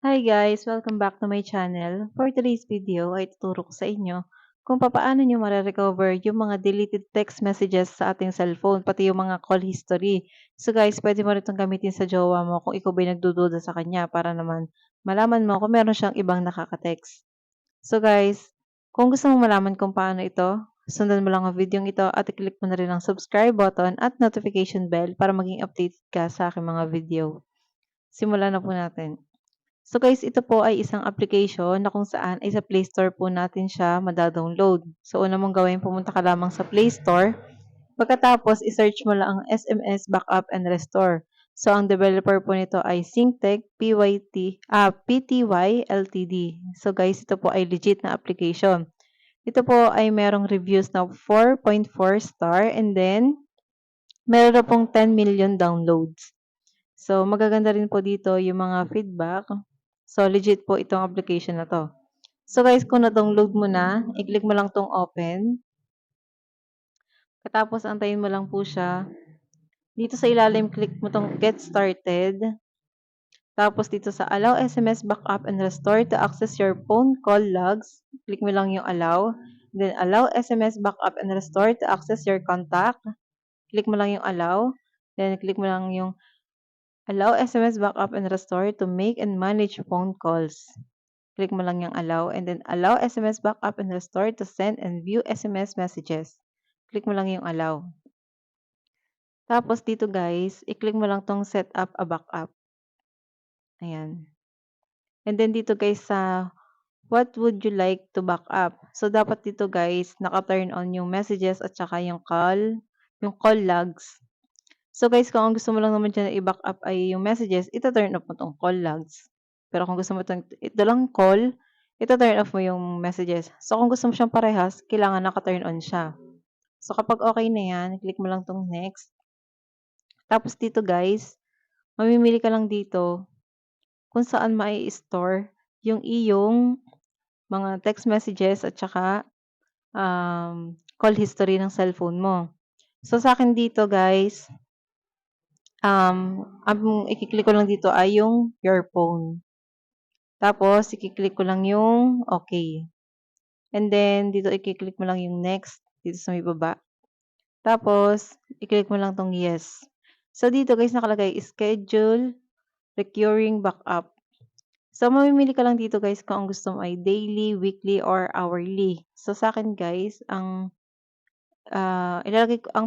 Hi guys! Welcome back to my channel. For today's video ay tuturo ko sa inyo kung paano nyo recover yung mga deleted text messages sa ating cellphone, pati yung mga call history. So guys, pwede mo rin itong gamitin sa jowa mo kung ikaw ba'y nagdududa sa kanya para naman malaman mo kung meron siyang ibang nakaka-text. So guys, kung gusto mong malaman kung paano ito, sundan mo lang ang video ito at i-click mo na rin ang subscribe button at notification bell para maging updated ka sa aking mga video. Simulan na po natin. So guys, ito po ay isang application na kung saan ay sa Play Store po natin siya mada-download. So una mong gawin, pumunta ka lamang sa Play Store. Pagkatapos, i-search mo lang ang SMS Backup and Restore. So ang developer po nito ay Synctech Pty Ltd. So guys, ito po ay legit na application. Ito po ay merong reviews na 4.4 star and then meron na pong 10 million downloads. So magaganda rin po dito yung mga feedback. So, legit po itong application na 'to. So, guys, kung na-download mo na, i-click mo lang 'tong open. Katapos antayin mo lang po siya. Dito sa ilalim, click mo 'tong get started. Tapos dito sa allow SMS backup and restore to access your phone call logs, click mo lang yung allow. Then, allow SMS backup and restore to access your contact. Click mo lang yung allow. Then, click mo lang yung allow SMS backup and restore to make and manage phone calls. Click mo lang yung allow and then allow SMS backup and restore to send and view SMS messages. Click mo lang yung allow. Tapos dito guys, i-click mo lang tong set up a backup. Ayan. And then dito guys sa what would you like to backup? So dapat dito guys, naka-turn on yung messages at saka yung call logs. So guys, kung ang gusto mo lang naman dyan na i-backup ay yung messages, ito-turn off mo tong call logs. Pero kung gusto mo ito lang call, ito-turn off mo yung messages. So kung gusto mo siyang parehas, kailangan naka-turn on siya. So kapag okay na yan, click mo lang tong next. Tapos dito guys, mamimili ka lang dito kung saan mai-store yung iyong mga text messages at saka call history ng cellphone mo. So sa akin dito guys, ang iki-click ko lang dito ay yung your phone. Tapos, iki-click ko lang yung okay. And then, dito iki-click mo lang yung next, dito sa may baba. Tapos, i-click mo lang tong yes. So, dito guys, nakalagay, schedule, recurring backup. So, mamimili ka lang dito guys kung ang gusto mo ay daily, weekly, or hourly. So, sa akin guys, ang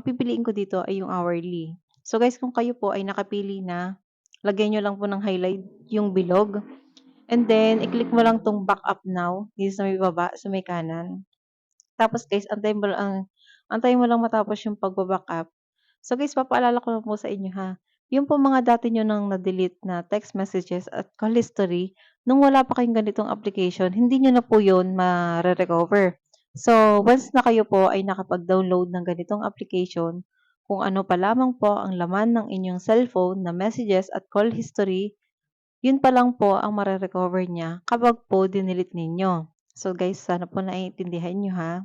pipiliin ko dito ay yung hourly. So guys, kung kayo po ay nakapili na, lagyan nyo lang po ng highlight yung bilog. And then, i-click mo lang tong backup now, dito sa may baba, sa may kanan. Tapos guys, antayin mo lang matapos yung pagba-backup. So guys, papaalala ko lang po sa inyo ha. Yung po mga dati nyo nang na-delete na text messages at call history, nung wala pa kayong ganitong application, hindi nyo na po yun ma-recover. So, once na kayo po ay nakapag-download ng ganitong application, kung ano pa lamang po ang laman ng inyong cellphone na messages at call history, yun pa lang po ang mare-recover niya kapag po dinilit ninyo. So guys, sana po naiintindihan nyo ha.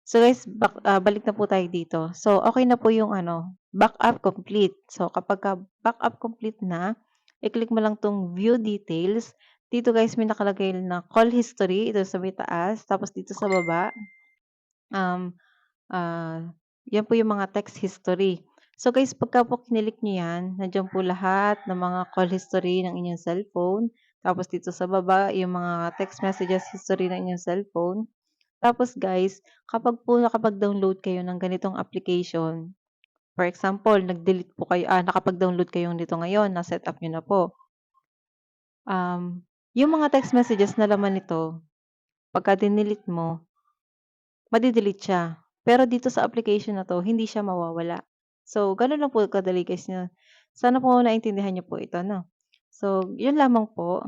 So guys, balik na po tayo dito. So, okay na po yung backup complete. So, kapag backup complete na, i-click mo lang tong view details. Dito guys, may nakalagay na call history. Ito sa may taas. Tapos dito sa baba, um, yan po yung mga text history. So guys, pagka po kinilik nyo yan, nandiyan po lahat ng mga call history ng inyong cellphone. Tapos dito sa baba, yung mga text messages history ng inyong cellphone. Tapos guys, kapag po nakapag-download kayo ng ganitong application, for example, nag-delete po kayo, nakapag-download kayo nito ngayon, na-set up nyo na po. Yung mga text messages na laman nito, pagka dinilit mo, madi-delete siya. Pero dito sa application na to, hindi siya mawawala. So, ganun lang po kadali guys. Sana po naintindihan niyo po ito, no? So, yun lamang po.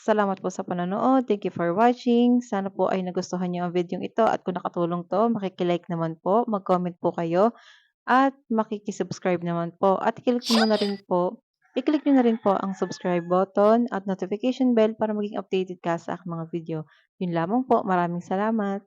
Salamat po sa panonood. Thank you for watching. Sana po ay nagustuhan niyo ang video ito at kung nakatulong to, makikilike naman po, mag-comment po kayo at makikisubscribe naman po. At i-click niyo na rin po, i-click niyo na rin po ang subscribe button at notification bell para maging updated ka sa aking mga video. Yun lamang po. Maraming salamat.